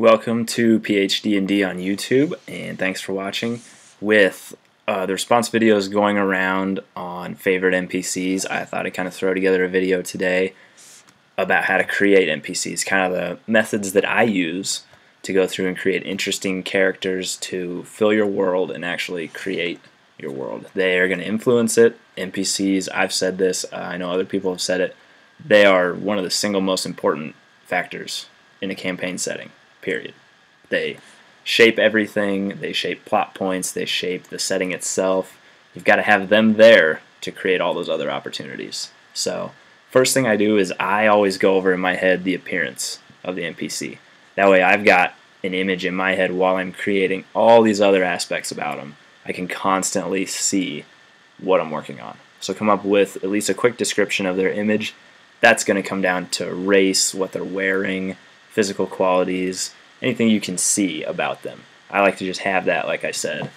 Welcome to PhD&D on YouTube, and thanks for watching. With the response videos going around on favorite NPCs, I thought I'd kind of throw together a video today about how to create NPCs, kind of the methods that I use to go through and create interesting characters to fill your world and actually create your world. They are going to influence it. NPCs, I've said this, I know other people have said it, they are one of the single most important factors in a campaign setting. Period. They shape everything, they shape plot points, they shape the setting itself. You've got to have them there to create all those other opportunities. So, first thing I do is I always go over in my head the appearance of the NPC. That way I've got an image in my head while I'm creating all these other aspects about them. I can constantly see what I'm working on. So come up with at least a quick description of their image. That's going to come down to race, what they're wearing, physical qualities, anything you can see about them. I like to just have that, like I said,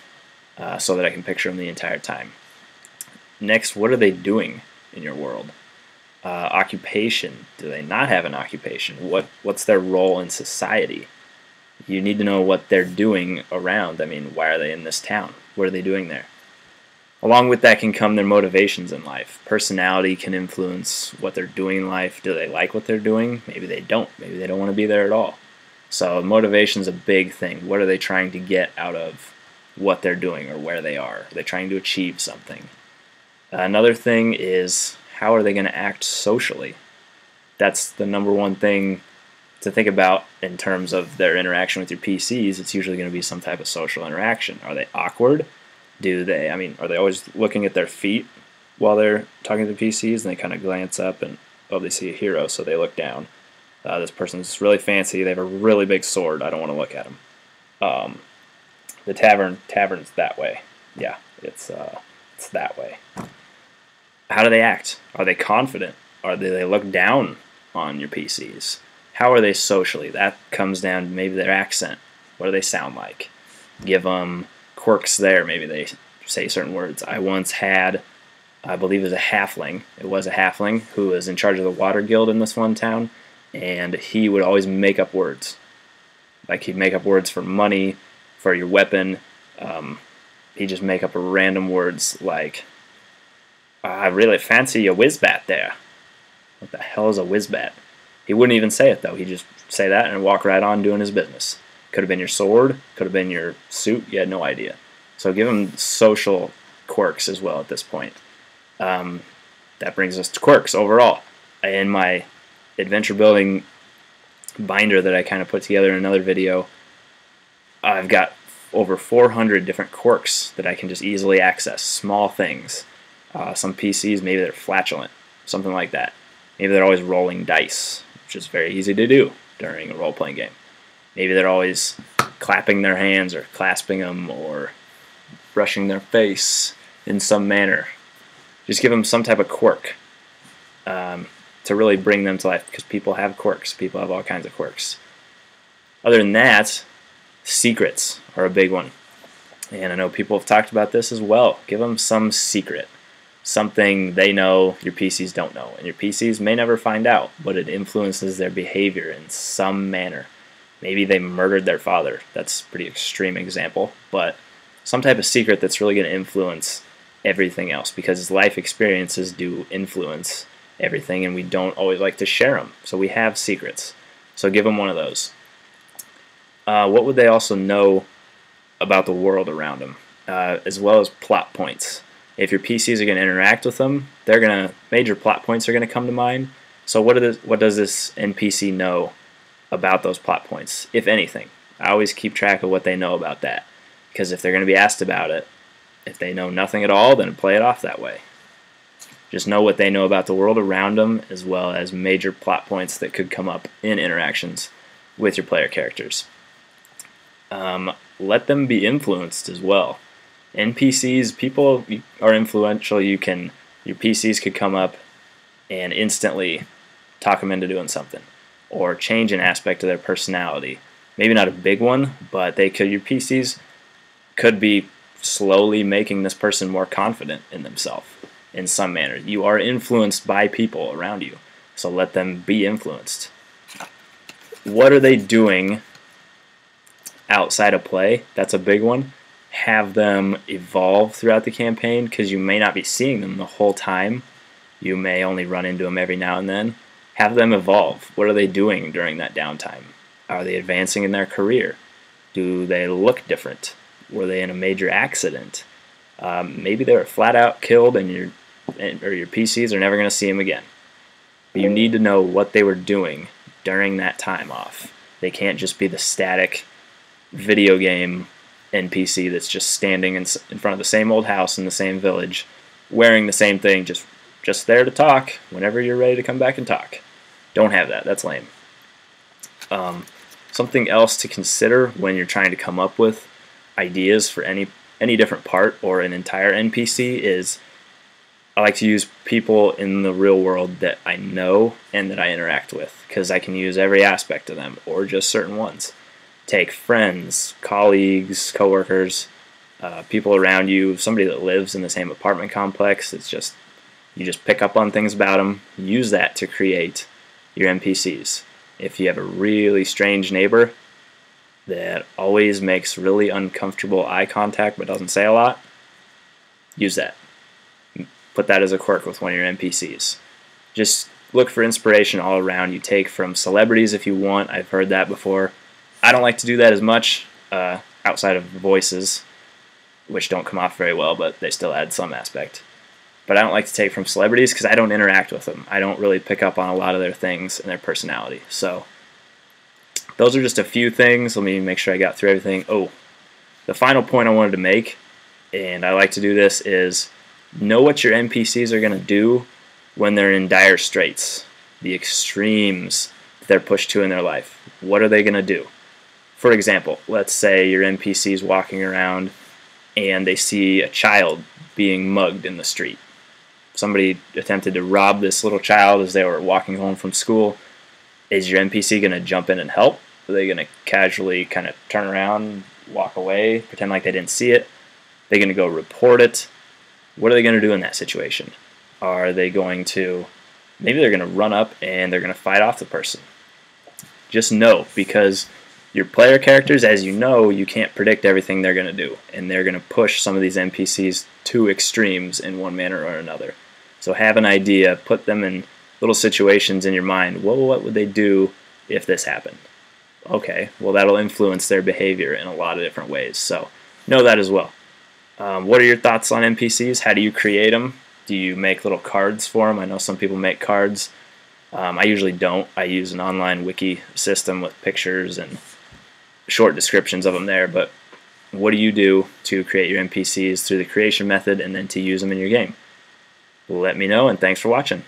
so that I can picture them the entire time. Next, what are they doing in your world? Occupation. Do they not have an occupation? What's their role in society? You need to know what they're doing around. I mean, why are they in this town? What are they doing there? Along with that can come their motivations in life. Personality can influence what they're doing in life. Do they like what they're doing? Maybe they don't. Maybe they don't want to be there at all. So motivation is a big thing. What are they trying to get out of what they're doing or where they are? Are they trying to achieve something? Another thing is, how are they going to act socially? That's the number one thing to think about in terms of their interaction with your PCs. It's usually going to be some type of social interaction. Are they awkward? Are they always looking at their feet while they're talking to the PCs and they kind of glance up and, oh, they see a hero, so they look down. This person's really fancy, they have a really big sword, I don't want to look at them. The tavern's that way. Yeah, it's that way. How do they act? Are they confident? Do they look down on your PCs? How are they socially? That comes down to maybe their accent. What do they sound like? Give them quirks there. Maybe they say certain words. I once had, I believe it was a halfling who was in charge of the water guild in this one town, and he would always make up words. Like, he'd make up words for money, for your weapon. He'd just make up random words like, I really fancy a whiz-bat there. What the hell is a whiz-bat? He wouldn't even say it, though. He'd just say that and walk right on doing his business. Could have been your sword, could have been your suit, you had no idea. So give them social quirks as well at this point. That brings us to quirks overall. In my adventure building binder that I kind of put together in another video, I've got over 400 different quirks that I can just easily access. Small things. Some PCs, maybe they're flatulent, something like that. Maybe they're always rolling dice, which is very easy to do during a role-playing game. Maybe they're always clapping their hands or clasping them or brushing their face in some manner. Just give them some type of quirk to really bring them to life, because people have quirks. People have all kinds of quirks. Other than that, secrets are a big one. And I know people have talked about this as well. Give them some secret. Something they know your PCs don't know. And your PCs may never find out, but it influences their behavior in some manner. Maybe they murdered their father. That's a pretty extreme example. But some type of secret that's really going to influence everything else, because life experiences do influence everything, and we don't always like to share them. So we have secrets. So give them one of those. What would they also know about the world around them, as well as plot points? If your PCs are going to interact with them, major plot points are going to come to mind. So what does this NPC know about those plot points, if anything? I always keep track of what they know about that, because if they're going to be asked about it, if they know nothing at all, then play it off that way. Just know what they know about the world around them, as well as major plot points that could come up in interactions with your player characters. Let them be influenced as well. NPCs, people are influential. Your PCs could come up and instantly talk them into doing something, or change an aspect of their personality. Maybe not a big one, but your PCs could be slowly making this person more confident in themselves in some manner. You are influenced by people around you, so let them be influenced. What are they doing outside of play. That's a big one. Have them evolve throughout the campaign, because you may not be seeing them the whole time. You may only run into them every now and then. Have them evolve. What are they doing during that downtime? Are they advancing in their career? Do they look different? Were they in a major accident? Maybe they were flat out killed and your PCs are never going to see them again. But you need to know what they were doing during that time off. They can't just be the static video game NPC that's just standing in front of the same old house in the same village, wearing the same thing, just there to talk whenever you're ready to come back and talk. Don't have that. That's lame. Something else to consider when you're trying to come up with ideas for any different part or an entire NPC is, I like to use people in the real world that I know and that I interact with, because I can use every aspect of them or just certain ones. Take friends, colleagues, coworkers, people around you, somebody that lives in the same apartment complex. It's just, you just pick up on things about them, use that to create your NPCs. If you have a really strange neighbor that always makes really uncomfortable eye contact but doesn't say a lot, use that. Put that as a quirk with one of your NPCs. Just look for inspiration all around. You take from celebrities if you want. I've heard that before. I don't like to do that as much outside of voices, which don't come off very well, but they still add some aspect. But I don't like to take from celebrities because I don't interact with them. I don't really pick up on a lot of their things and their personality. So those are just a few things. Let me make sure I got through everything. Oh, the final point I wanted to make, and I like to do this, is know what your NPCs are going to do when they're in dire straits, the extremes they're pushed to in their life. What are they going to do? For example, let's say your NPC is walking around and they see a child being mugged in the street. Somebody attempted to rob this little child as they were walking home from school. Is your NPC going to jump in and help? Are they going to casually kind of turn around, walk away, pretend like they didn't see it? They're going to go report it? What are they going to do in that situation? Are they going to, maybe they're going to run up and they're going to fight off the person? Just know, because your player characters, as you know, you can't predict everything they're going to do, and they're going to push some of these NPCs to extremes in one manner or another. So have an idea, put them in little situations in your mind. Well, what would they do if this happened? Okay, well, that'll influence their behavior in a lot of different ways. So know that as well. What are your thoughts on NPCs? How do you create them? Do you make little cards for them? I know some people make cards. I usually don't. I use an online wiki system with pictures and short descriptions of them there. But what do you do to create your NPCs through the creation method and then to use them in your game? Let me know, and thanks for watching.